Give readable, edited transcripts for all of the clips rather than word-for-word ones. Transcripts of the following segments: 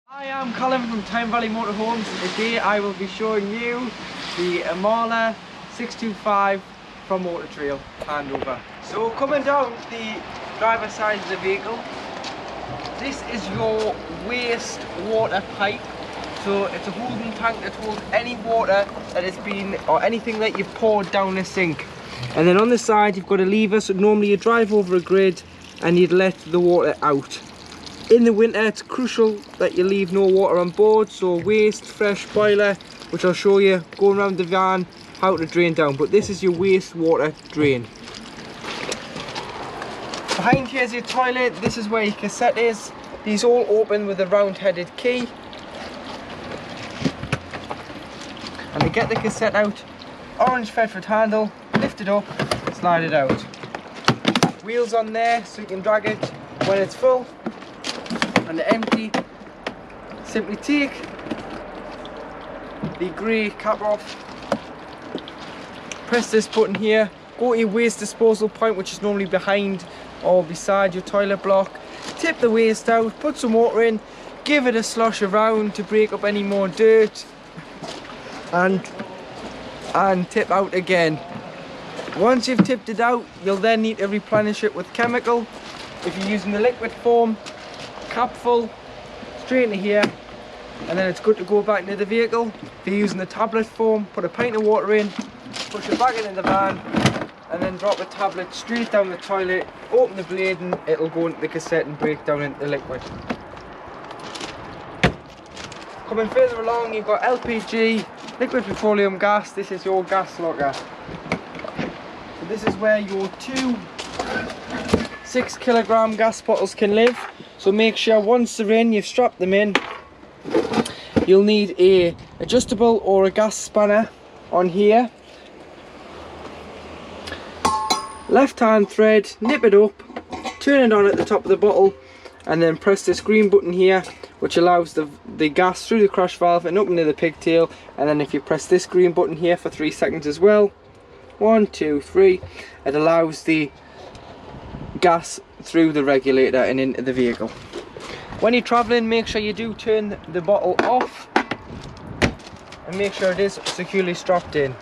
Hi, I'm Colin from Tyne Valley Motorhomes. Today I will be showing you the Imala 625 from Auto Trail Handover. So coming down the driver's side of the vehicle, this is your waste water pipe. So it's a holding tank that holds any water that has been, or anything that you've poured down the sink. And then on the side you've got a lever, so normally you drive over a grid and you'd let the water out. In the winter it's crucial that you leave no water on board, so waste, fresh boiler, which I'll show you going around the van how to drain down, but this is your waste water drain. Behind here is your toilet. This is where your cassette is. These all open with a round headed key. And to get the cassette out, orange Fedford handle, lift it up, slide it out. Wheels on there so you can drag it when it's full. And empty, simply take the grey cap off, press this button here, go to your waste disposal point, which is normally behind or beside your toilet block, tip the waste out, put some water in, give it a slosh around to break up any more dirt, and tip out again. Once you've tipped it out, you'll then need to replenish it with chemical. If you're using the liquid form, cap full, straight into here, and then it's good to go back into the vehicle. If you're using the tablet form, put a pint of water in, push it back into the van, and then drop the tablet straight down the toilet, open the blade and it'll go into the cassette and break down into the liquid. Coming further along, you've got LPG, liquid petroleum gas. This is your gas locker. So this is where your two 6 kilogram gas bottles can live. So make sure once they're in, you've strapped them in. You'll need a adjustable or a gas spanner on here. Left hand thread, nip it up, turn it on at the top of the bottle, and then press this green button here, which allows the gas through the crash valve and up into the pigtail. And then if you press this green button here for 3 seconds as well, 1, 2, 3, it allows the gas through the regulator and into the vehicle. When you're traveling, make sure you do turn the bottle off and make sure it is securely strapped in.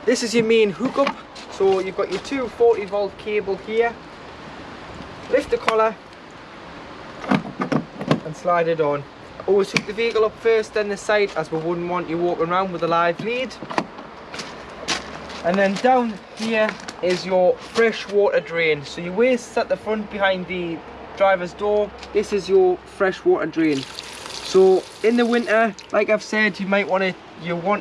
This is your main hookup. So you've got your two 40 volt cable here. Lift the collar and slide it on. Always hook the vehicle up first, then the side, as we wouldn't want you walking around with a live lead. And then down here is your fresh water drain. So your waste's at the front behind the driver's door. This is your fresh water drain. So in the winter, like I've said, you want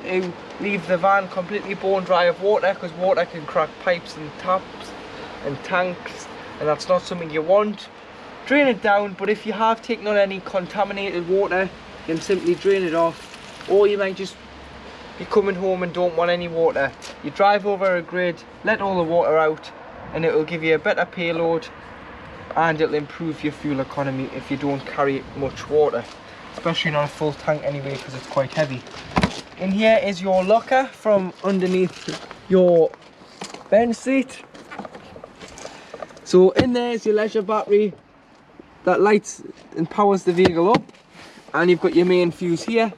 to leave the van completely bone dry of water, because water can crack pipes and taps and tanks, and that's not something you want. Drain it down, but if you have taken on any contaminated water, you can simply drain it off, or you might just be coming home and don't want any water. You drive over a grid, let all the water out, and it will give you a better payload, and it'll improve your fuel economy if you don't carry much water, especially not a full tank anyway, because it's quite heavy. In here is your locker from underneath your bench seat. So in there is your leisure battery that lights and powers the vehicle up, and you've got your main fuse here.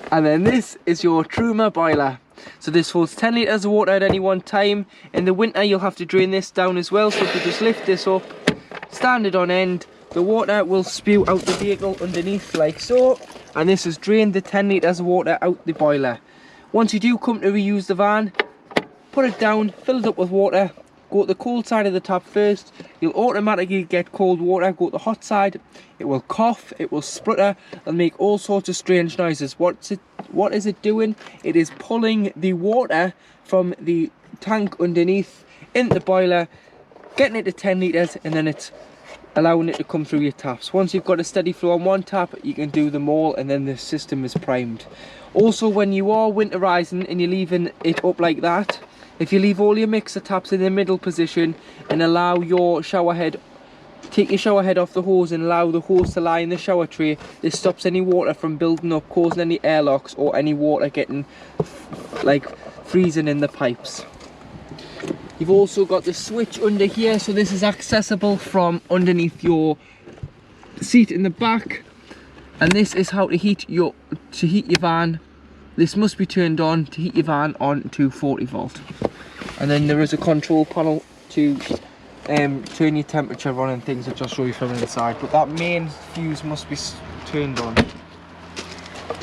And then this is your Truma Boiler. So this holds 10 litres of water at any one time. In the winter you'll have to drain this down as well, so if you just lift this up, stand it on end, the water will spew out the vehicle underneath like so, and this has drained the 10 litres of water out the boiler. Once you do come to reuse the van, put it down, fill it up with water, go to the cold side of the tap first, you'll automatically get cold water. Go to the hot side, it will cough, it will splutter and make all sorts of strange noises. What is it doing? It is pulling the water from the tank underneath into the boiler, getting it to 10 litres, and then it's allowing it to come through your taps. Once you've got a steady flow on one tap, you can do them all, and then the system is primed. Also, when you are winterizing and you're leaving it up like that, if you leave all your mixer taps in the middle position and allow your shower head, take your shower head off the hose and allow the hose to lie in the shower tray, this stops any water from building up, causing any airlocks or any water getting like freezing in the pipes. You've also got the switch under here, so this is accessible from underneath your seat in the back. And this is how to heat your van. This must be turned on to heat your van on to 40 volt. And then there is a control panel to turn your temperature on and things, which I'll show you from inside. But that main fuse must be turned on.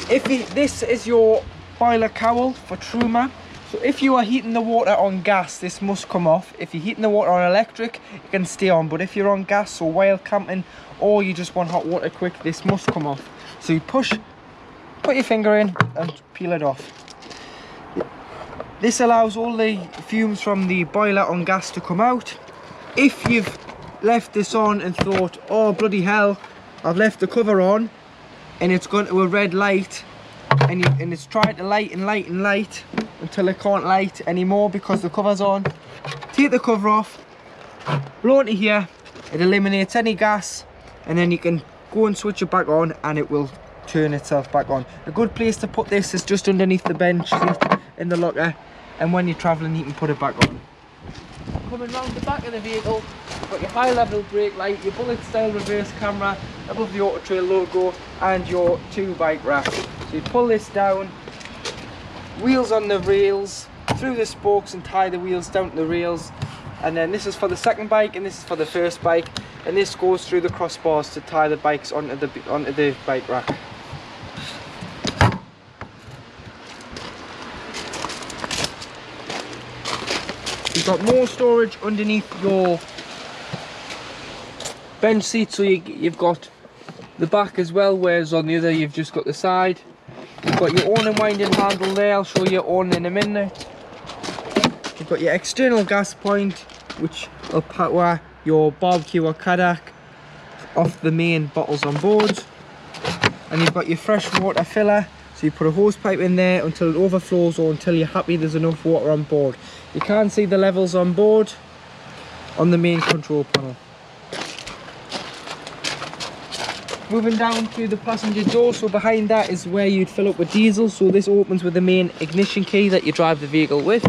This is your boiler cowl for Truma. So if you are heating the water on gas, this must come off. If you're heating the water on electric, it can stay on. But if you're on gas or while camping, or you just want hot water quick, this must come off. So you put your finger in and peel it off. This allows all the fumes from the boiler on gas to come out. If you've left this on and thought, oh bloody hell, I've left the cover on and it's gone to a red light, and it's trying to light and light and light until it can't light anymore because the cover's on, take the cover off, blow into here, it eliminates any gas, and then you can go and switch it back on and it will turn itself back on. A good place to put this is just underneath the bench seat in the locker, and when you're travelling you can put it back on. Coming round the back of the vehicle, you've got your high level brake light, your bullet style reverse camera above the Auto Trail logo, and your 2 bike rack. So you pull this down, wheels on the rails, through the spokes and tie the wheels down to the rails. And then this is for the second bike and this is for the first bike, and this goes through the crossbars to tie the bikes onto the bike rack. You've got more storage underneath your bench seat, so you've got the back as well, whereas on the other you've just got the side. You've got your on and winding handle there, I'll show you on in a minute. You've got your external gas point, which will power your barbecue or kayak off the main bottles on board. And you've got your fresh water filler, so you put a hose pipe in there until it overflows or until you're happy there's enough water on board. You can see the levels on board on the main control panel. Moving down to the passenger door, so behind that is where you'd fill up with diesel. So this opens with the main ignition key that you drive the vehicle with.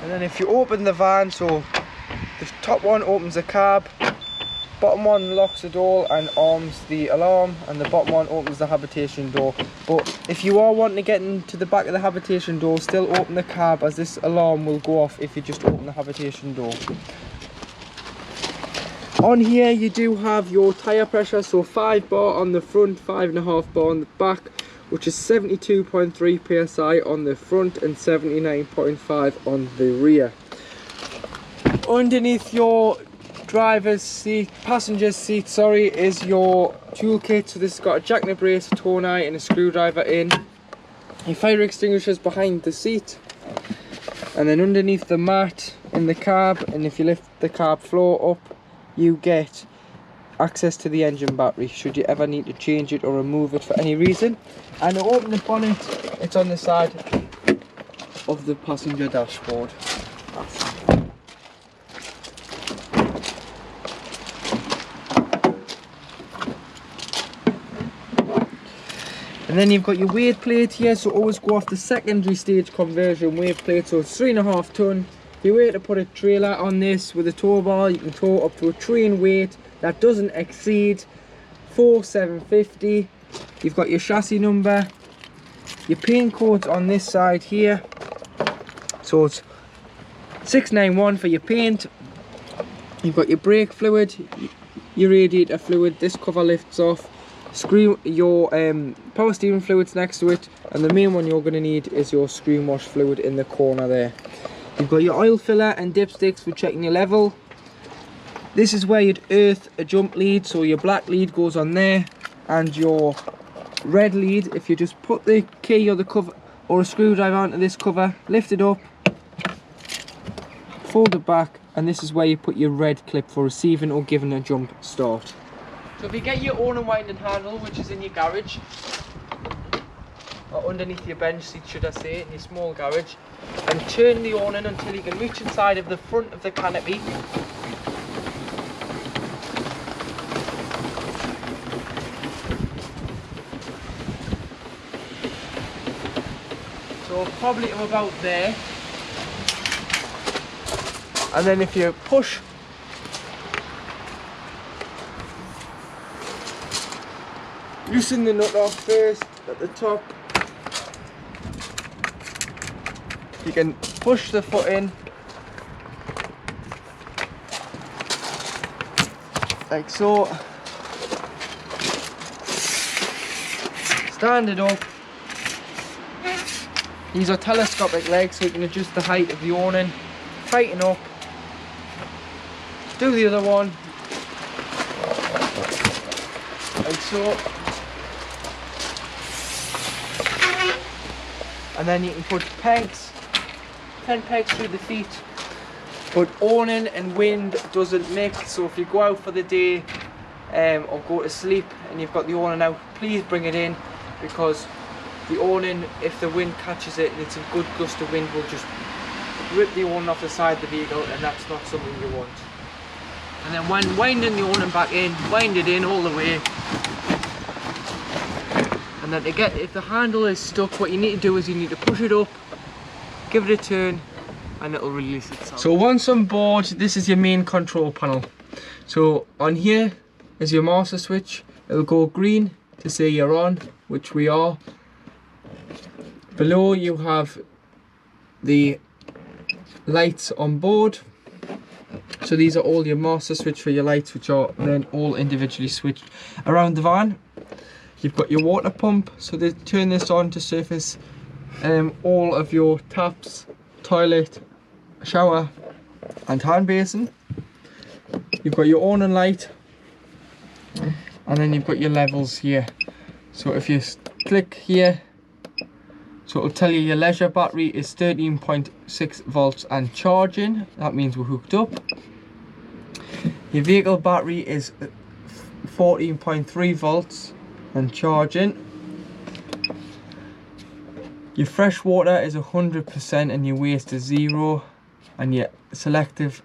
And then if you open the van, so the top one opens the cab, bottom one locks the door and arms the alarm, and the bottom one opens the habitation door. But if you are wanting to get into the back of the habitation door, still open the cab, as this alarm will go off if you just open the habitation door. On here you do have your tyre pressure, so 5 bar on the front, 5.5 bar on the back, which is 72.3 psi on the front and 79.5 on the rear. Underneath your driver's seat, passenger's seat, sorry, is your toolkit. So this has got a jack and a brace, a tow knife and a screwdriver in. Your fire extinguishers behind the seat, and then underneath the mat in the cab, and if you lift the cab floor up, you get access to the engine battery should you ever need to change it or remove it for any reason. And to open the bonnet, it's on the side of the passenger dashboard. And then you've got your weight plate here, so always go off the secondary stage conversion weight plate. So it's 3.5 ton. If you were to put a trailer on this with a tow bar, you can tow up to a train weight that doesn't exceed 4,750. You've got your chassis number, your paint codes on this side here. So it's 691 for your paint. You've got your brake fluid, your radiator fluid. This cover lifts off. Screen your power steering fluids next to it, and the main one you're going to need is your screen wash fluid in the corner there. You've got your oil filler and dipsticks for checking your level. This is where you'd earth a jump lead, so your black lead goes on there, and your red lead, if you just put the key or the cover or a screwdriver onto this cover, lift it up, fold it back, and this is where you put your red clip for receiving or giving a jump start. So if you get your on and winding handle, which is in your garage, or underneath your bench seat should I say, in your small garage, and turn the awning until you can reach inside of the front of the canopy. so probably to about there. And then if you push, loosen the nut off first at the top. You can push the foot in like so. Stand it up. These are telescopic legs, so you can adjust the height of the awning. Tighten up. Do the other one. Like so. And then you can put pegs, 10 pegs through the feet. But awning and wind doesn't mix, so if you go out for the day or go to sleep and you've got the awning out, please bring it in, because the awning, if the wind catches it and it's a good gust of wind, will just rip the awning off the side of the vehicle, and that's not something you want. And then when winding the awning back in, wind it in all the way. And then to get, if the handle is stuck, what you need to do is you need to push it up, give it a turn, and it'll release itself. So once on board, this is your main control panel. So on here is your master switch. It'll go green to say you're on, which we are. Below you have the lights on board. So these are all your master switch for your lights, which are then all individually switched around the van. You've got your water pump, so they turn this on to surface all of your taps, toilet, shower and hand basin. You've got your awning light, and then you've got your levels here. So if you click here, so it'll tell you your leisure battery is 13.6 volts and charging. That means we're hooked up. Your vehicle battery is 14.3 volts and charging. Your fresh water is 100% and your waste is 0. And your selective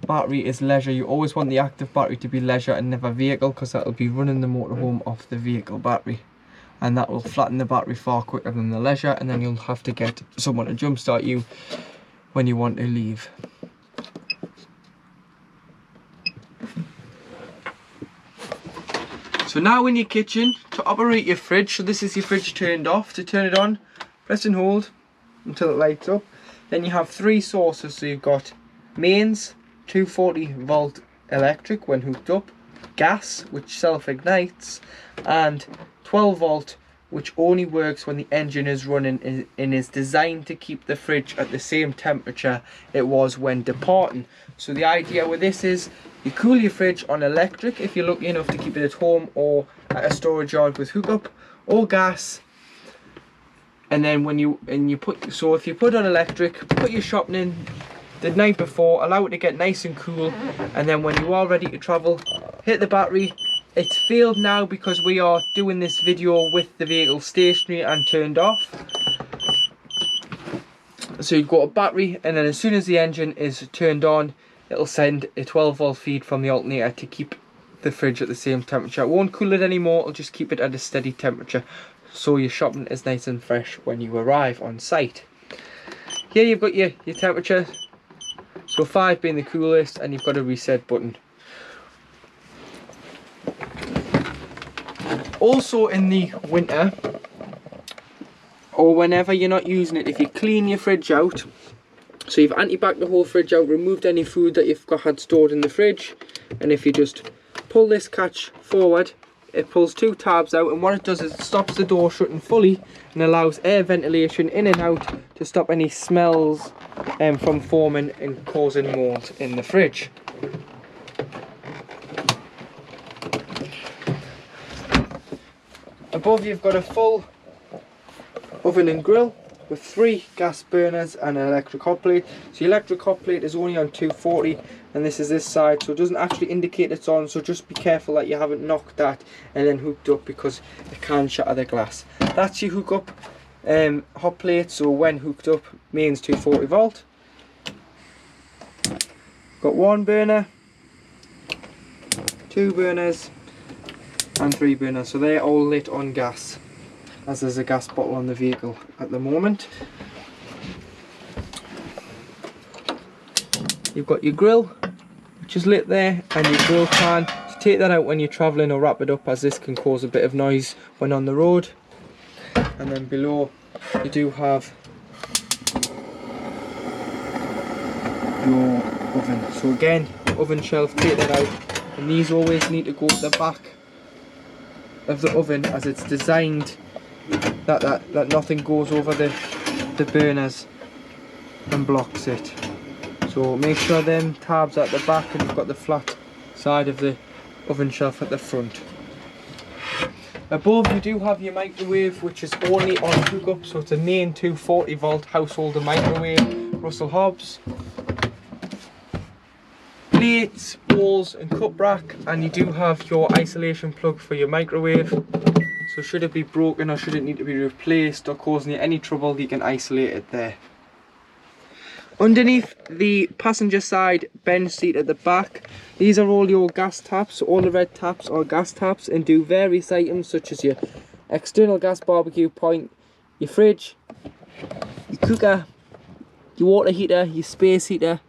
battery is leisure. You always want the active battery to be leisure and never vehicle, because that will be running the motorhome off the vehicle battery, and that will flatten the battery far quicker than the leisure, and then you'll have to get someone to jumpstart you when you want to leave. So now in your kitchen, to operate your fridge, so this is your fridge turned off. To turn it on, press and hold until it lights up. Then you have 3 sources, so you've got mains, 240 volt electric when hooked up, gas which self-ignites, and 12 volt which only works when the engine is running and is designed to keep the fridge at the same temperature it was when departing. So the idea with this is you cool your fridge on electric if you're lucky enough to keep it at home or at a storage yard with hookup, or gas. And then when you if you put on electric, put your shopping in the night before, allow it to get nice and cool, and then when you are ready to travel, hit the battery. It's failed now because we are doing this video with the vehicle stationary and turned off. So you've got a battery, and then as soon as the engine is turned on, it'll send a 12 volt feed from the alternator to keep the fridge at the same temperature. It won't cool it anymore, it'll just keep it at a steady temperature, so your shopping is nice and fresh when you arrive on site. Here you've got your temperature, so 5 being the coolest, and you've got a reset button. Also in the winter, or whenever you're not using it, if you clean your fridge out, so you've anti-backed the whole fridge out, removed any food that you've had stored in the fridge, and if you just pull this catch forward, it pulls 2 tabs out, and what it does is it stops the door shutting fully and allows air ventilation in and out to stop any smells from forming and causing mold in the fridge. Above you've got a full oven and grill with 3 gas burners and an electric hot plate. So your electric hot plate is only on 240, and this is this side, so it doesn't actually indicate it's on, so just be careful that you haven't knocked that and then hooked up, because it can shatter the glass. That's your hookup hot plate, so when hooked up, mains 240 volt. Got 1 burner, 2 burners and 3 burners, so they're all lit on gas. as there's a gas bottle on the vehicle at the moment. You've got your grill, which is lit there, and your grill can. So take that out when you're travelling or wrap it up, as this can cause a bit of noise when on the road. And then below you do have your oven. So again, oven shelf, take that out, and these always need to go at the back of the oven, as it's designed that nothing goes over the burners and blocks it. So make sure them tabs at the back, and you've got the flat side of the oven shelf at the front. Above you do have your microwave, which is only on hookup, so it's a main 240 volt householder microwave, Russell Hobbs. Plates, bowls and cup rack, and you do have your isolation plug for your microwave. So should it be broken or should it need to be replaced or causing you any trouble, you can isolate it there. Underneath the passenger side bench seat at the back, these are all your gas taps. All the red taps are gas taps and do various items such as your external gas barbecue point, your fridge, your cooker, your water heater, your space heater.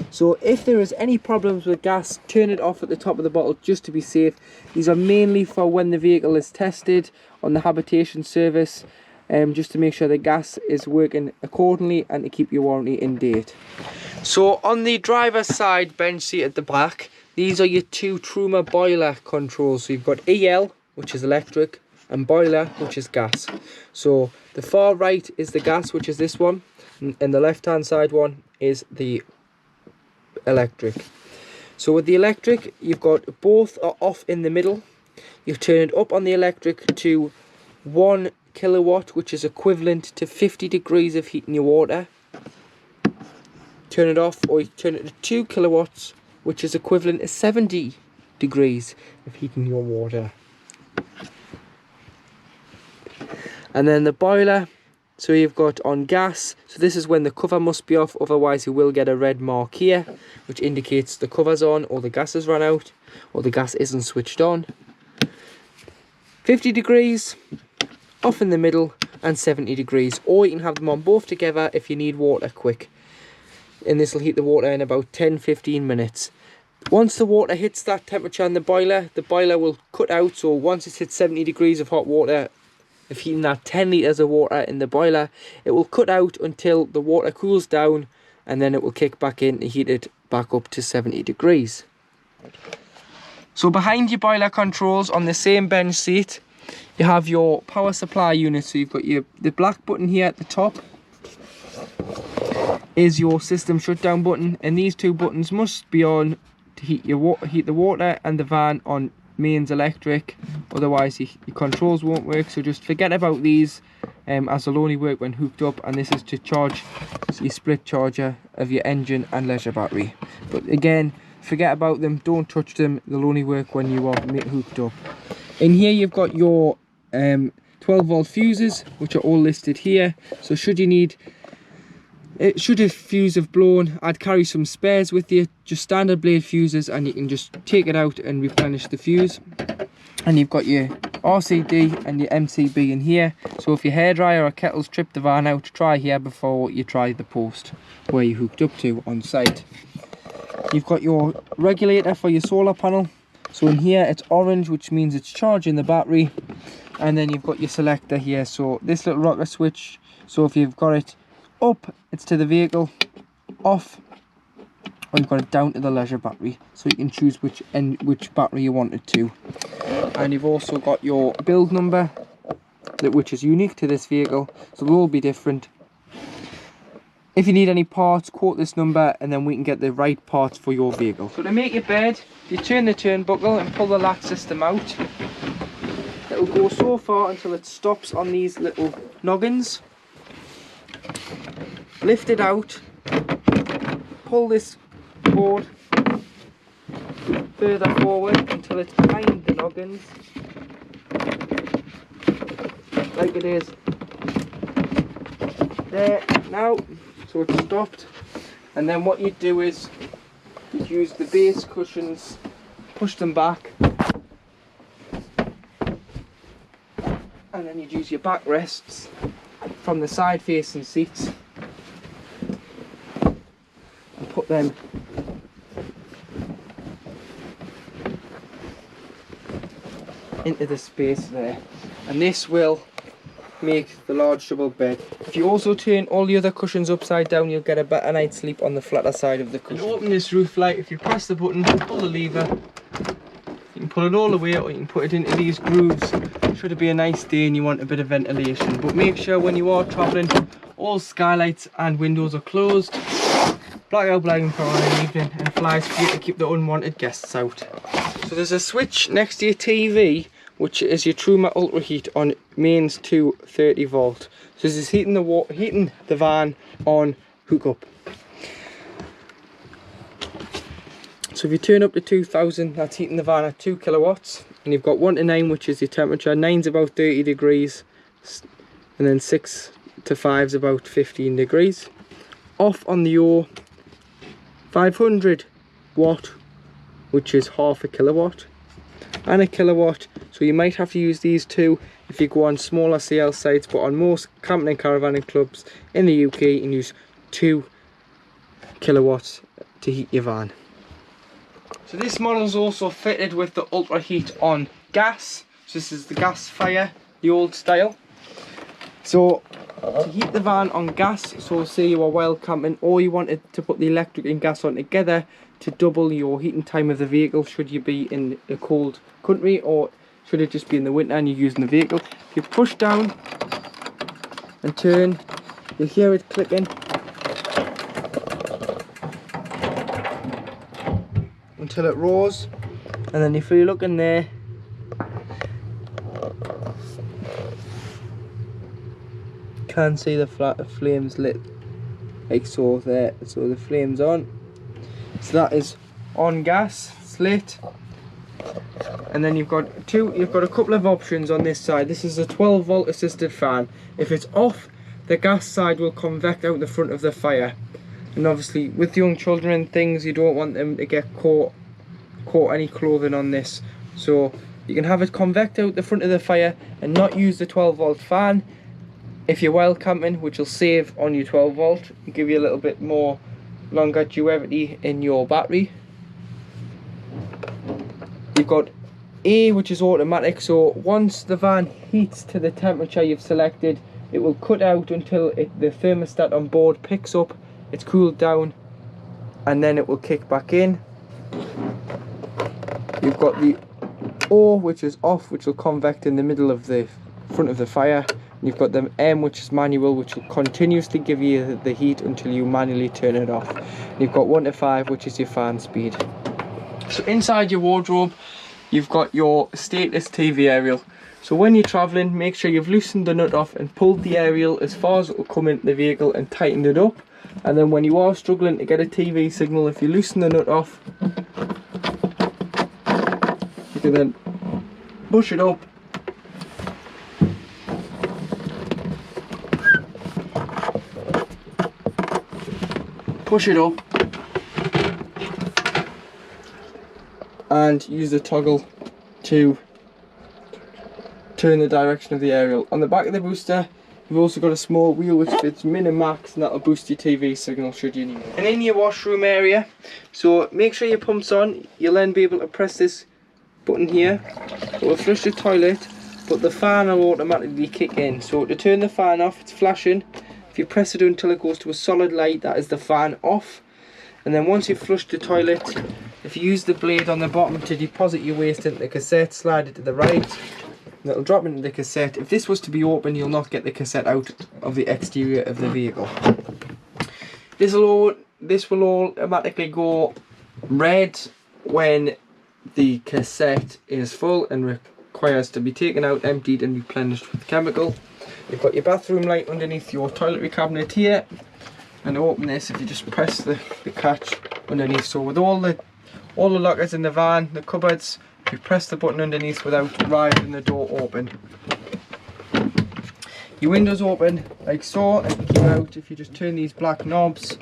So if there is any problems with gas, turn it off at the top of the bottle just to be safe. These are mainly for when the vehicle is tested on the habitation service, just to make sure the gas is working accordingly and to keep your warranty in date. So on the driver's side bench seat at the back, these are your two Truma Boiler controls. So you've got EL, which is electric, and Boiler, which is gas. So the far right is the gas, which is this one, and the left hand side one is the electric. So with the electric, you've got both are off in the middle. You turn it up on the electric to 1 kilowatt, which is equivalent to 50 degrees of heating your water. Turn it off, or you turn it to 2 kilowatts, which is equivalent to 70 degrees of heating your water. And then the boiler, so you've got on gas, so this is when the cover must be off, otherwise you will get a red mark here which indicates the cover's on, or the gas has run out, or the gas isn't switched on. 50 degrees, off in the middle, and 70 degrees, or you can have them on both together if you need water quick, and this will heat the water in about 10-15 minutes. Once the water hits that temperature in the boiler will cut out. So once it's hit 70 degrees of hot water, if heating that 10 litres of water in the boiler, it will cut out until the water cools down, and then it will kick back in to heat it back up to 70 degrees. So behind your boiler controls on the same bench seat, you have your power supply unit. So you've got the black button here at the top is your system shutdown button, and these two buttons must be on to heat the water and the van on mains electric, otherwise your controls won't work. So just forget about these, as they'll only work when hooked up, and this is to charge your split charger of your engine and leisure battery. But again, forget about them, don't touch them, they'll only work when you are hooked up. In here you've got your 12 volt fuses, which are all listed here. So should a fuse have blown, I'd carry some spares with you, just standard blade fuses, and you can just take it out and replenish the fuse. And you've got your RCD and your MCB in here. So if your hairdryer or kettle's tripped the van out, try here before you try the post where you hooked up to on site. You've got your regulator for your solar panel. So in here it's orange, which means it's charging the battery. And then you've got your selector here. So this little rocker switch, so if you've got it up, it's to the vehicle, off, or you've got it down to the leisure battery, so you can choose which battery you want it to. And you've also got your build number, which is unique to this vehicle, so they'll all be different. If you need any parts, quote this number and then we can get the right parts for your vehicle. So to make your bed, you turn the turnbuckle and pull the latch system out. It will go so far until it stops on these little noggins. Lift it out, pull this board further forward until it's behind the noggins, like it is there now. So it's stopped, and then what you do is you use the base cushions, push them back, And then you'd use your backrests from the side facing seats and put them into the space there, and this will make the large double bed. If you also turn all the other cushions upside down, you'll get a better night's sleep on the flatter side of the cushion. And open this roof light. If you press the button, pull the lever, you can pull it all the way out, or you can put it into these grooves should it be a nice day and you want a bit of ventilation. But make sure when you are travelling, all skylights and windows are closed. Blackout blind for an evening, and fly screen to keep the unwanted guests out. So there's a switch next to your TV, which is your Truma Ultra Heat on mains 230 volt. So this is heating the van on Hookup. So if you turn up to 2000, that's heating the van at 2 kilowatts, and you've got 1 to 9, which is your temperature. 9's about 30 degrees, and then 6 to 5's about 15 degrees. Off on the O, 500 watt, which is half a kilowatt, and a kilowatt. So you might have to use these two if you go on smaller CL sites, but on most camping and caravanning clubs in the UK you can use 2 kilowatts to heat your van. So this model is also fitted with the Ultra Heat on gas. So this is the gas fire, the old style. So to heat the van on gas, so say you are wild camping or you wanted to put the electric and gas on together to double your heating time of the vehicle should you be in a cold country, or should it just be in the winter and you're using the vehicle. If you push down and turn, you'll hear it clicking until it roars, and then if you look in there, can see the flames lit like so there. So the flames on, so that is on gas, it's lit. And then you've got a couple of options on this side. This is a 12 volt assisted fan. If it's off, the gas side will convect out the front of the fire, and obviously with young children and things, you don't want them to get caught any clothing on this. So you can have it convect out the front of the fire and not use the 12 volt fan if you're wild camping, which will save on your 12 volt and give you a little bit more longevity in your battery. You've got A, which is automatic, so once the van heats to the temperature you've selected, it will cut out until the thermostat on board picks up, it's cooled down, and then it will kick back in. You've got the O, which is off, which will convect in the middle of the front of the fire. You've got the M, which is manual, which will continuously give you the heat until you manually turn it off. And you've got 1 to 5, which is your fan speed. So inside your wardrobe, you've got your stateless TV aerial. So when you're travelling, make sure you've loosened the nut off and pulled the aerial as far as it will come into the vehicle and tightened it up. And then when you are struggling to get a TV signal, if you loosen the nut off, you can then push it up, and use the toggle to turn the direction of the aerial. On the back of the booster, you've also got a small wheel which fits min and max, and that'll boost your TV signal should you need it. And in your washroom area, so make sure your pump's on. You'll then be able to press this button here. It will flush the toilet, but the fan will automatically kick in. So to turn the fan off, it's flashing. If you press it until it goes to a solid light, that is the fan off. And then once you've flushed the toilet, if you use the blade on the bottom to deposit your waste into the cassette, slide it to the right, and it'll drop into the cassette. If this was to be open, you'll not get the cassette out of the exterior of the vehicle. This will automatically go red when the cassette is full and requires to be taken out, emptied and replenished with chemical. You've got your bathroom light underneath your toiletry cabinet here, and to open this, if you just press the catch underneath. So with all the lockers in the van, the cupboards, if you press the button underneath without riving the door open, your windows open like so, and you keep out if you just turn these black knobs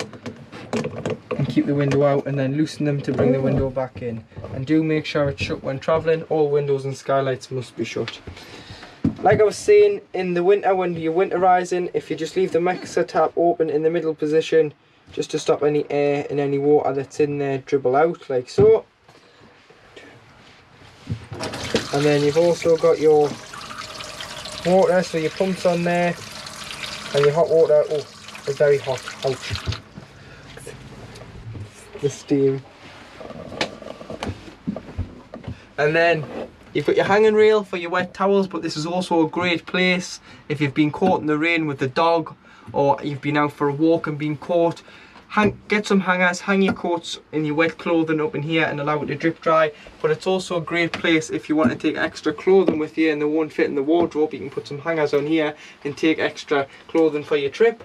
and keep the window out, and then loosen them to bring the window back in. And do make sure it's shut when travelling. All windows and skylights must be shut. Like I was saying, in the winter when you're winterising, if you just leave the mixer tap open in the middle position, just to stop any air and any water that's in there dribble out, like so. And then you've also got your water, so your pump's on there, and your hot water, oh, it's very hot, ouch. The steam. And then you've got your hanging rail for your wet towels, but this is also a great place if you've been caught in the rain with the dog, or you've been out for a walk and been caught. Get some hangers, hang your coats and your wet clothing up in here and allow it to drip dry. But it's also a great place if you want to take extra clothing with you and they won't fit in the wardrobe. You can put some hangers on here and take extra clothing for your trip.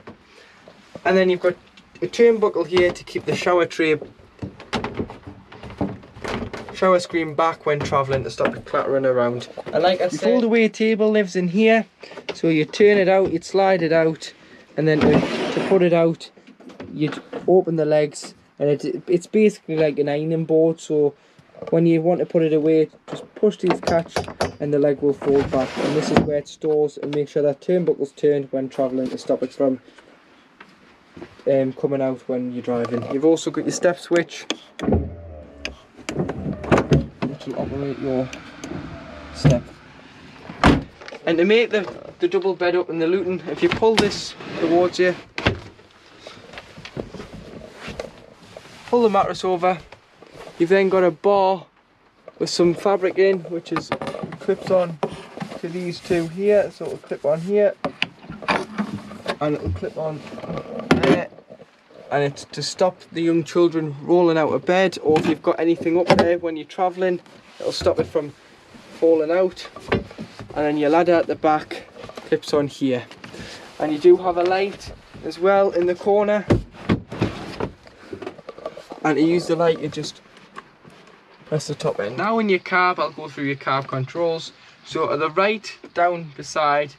And then you've got a turnbuckle here to keep the shower screen back when travelling, to stop it clattering around. And like I said, the fold-away table lives in here, so you turn it out, you'd slide it out, and then to put it out, you'd open the legs, and it's basically like an ironing board. So when you want to put it away, just push these catch and the leg will fold back, and this is where it stores. And make sure that turnbuckle's turned when travelling to stop it from coming out when you're driving. You've also got your step switch, which will operate your step. And to make the double bed up in the Luton, if you pull this towards you, pull the mattress over, you've then got a bar with some fabric in, which is clips on to these two here, so it'll clip on here and it'll clip on there, and it's to stop the young children rolling out of bed, or if you've got anything up there when you're travelling, it'll stop it from falling out. And then your ladder at the back clips on here, and you do have a light as well in the corner. And to use the light, you just press the top end. Now in your carb, I'll go through your carb controls. So at the right, down beside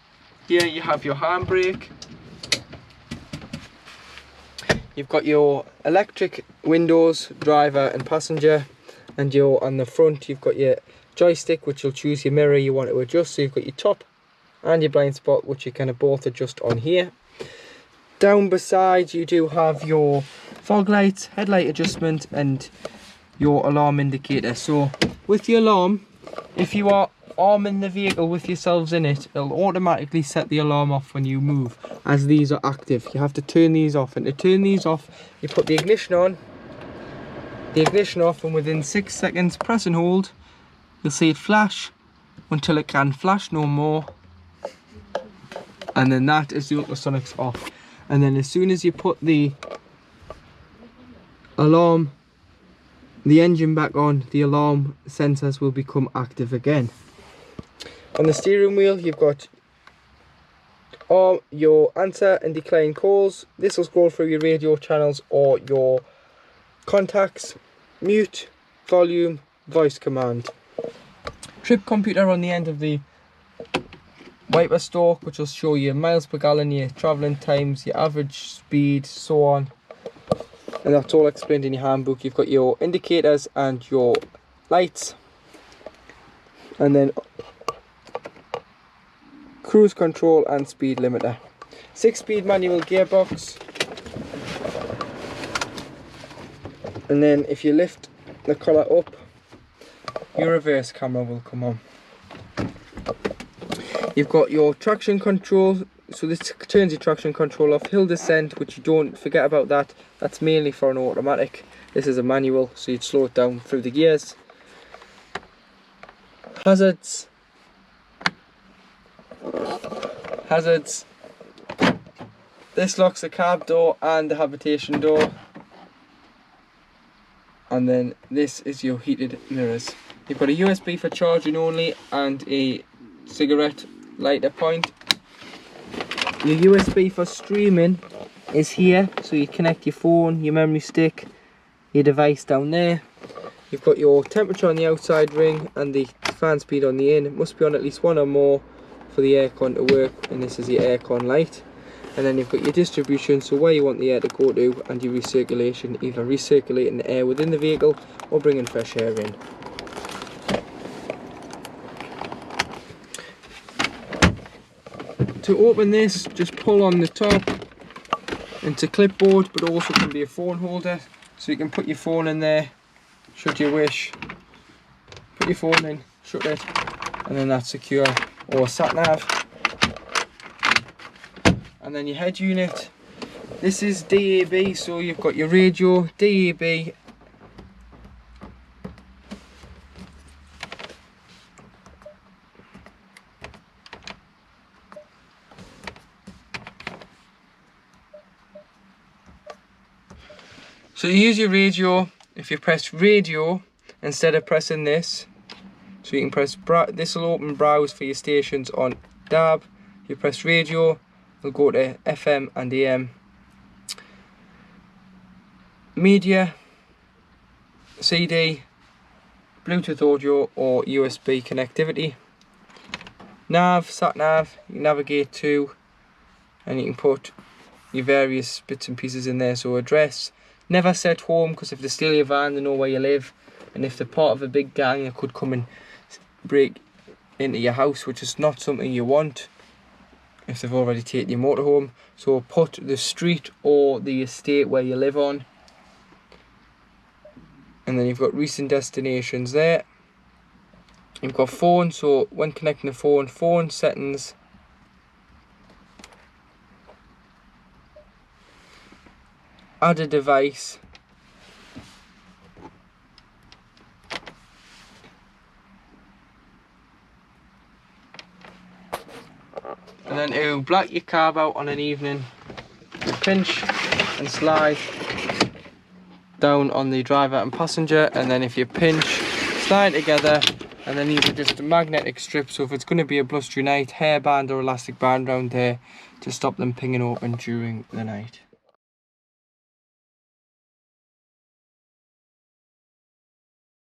here, you have your handbrake. You've got your electric windows, driver and passenger, and on the front you've got your joystick, which will choose your mirror you want to adjust. So you've got your top and your blind spot, which you kind of both adjust on here. Down beside you do have your fog lights, headlight adjustment and your alarm indicator. So with the alarm, if you are arming the vehicle with yourselves in it, it'll automatically set the alarm off when you move, as these are active. You have to turn these off, and to turn these off, you put the ignition on, the ignition off, and within 6 seconds press and hold, you'll see it flash until it can flash no more, and then that is the ultrasonics off. And then as soon as you put the alarm, the engine back on, the alarm sensors will become active again. On the steering wheel, you've got all your answer and decline calls. This will scroll through your radio channels or your contacts, mute, volume, voice command. Trip computer on the end of the wiper stalk, which will show you miles per gallon, your travelling times, your average speed, so on. And that's all explained in your handbook. You've got your indicators and your lights, and then cruise control and speed limiter. 6-speed manual gearbox, and then if you lift the collar up, your reverse camera will come on. You've got your traction control, so this turns your traction control off. Hill descent, which you don't forget about that, that's mainly for an automatic. This is a manual, so you'd slow it down through the gears. Hazards. This locks the cab door and the habitation door. And then this is your heated mirrors. You've got a USB for charging only and a cigarette lighter point. Your USB for streaming is here, so you connect your phone, your memory stick, your device down there. You've got your temperature on the outside ring and the fan speed on the in. It must be on at least one or more for the aircon to work, and this is your aircon light. And then you've got your distribution, so where you want the air to go to, and your recirculation, either recirculating the air within the vehicle or bringing fresh air in. to open this, just pull on the top. It's a clipboard, but also can be a phone holder, so you can put your phone in there should you wish. Put your phone in, shut it, and then that's secure. Or sat nav. And then your head unit. This is DAB, so you've got your radio, DAB. So you use your radio if you press radio instead of pressing this. So you can press, this will open browse for your stations on DAB. If you press radio, it'll go to FM and AM. Media, CD, Bluetooth audio or USB connectivity. Nav, sat nav, you can navigate to, and you can put your various bits and pieces in there. So address. Never set home, because if they steal your van, they know where you live, and if they're part of a big gang, they could come and break into your house, which is not something you want if they've already taken your motorhome. So put the street or the estate where you live on, and then you've got recent destinations there. You've got phone, so when connecting the phone settings. Add a device. And then to black your carb out on an evening, you pinch and slide down on the driver and passenger, and then if you pinch, slide together, and then these are just a magnetic strip, so if it's going to be a blustery night, hairband or elastic band around there to stop them pinging open during the night.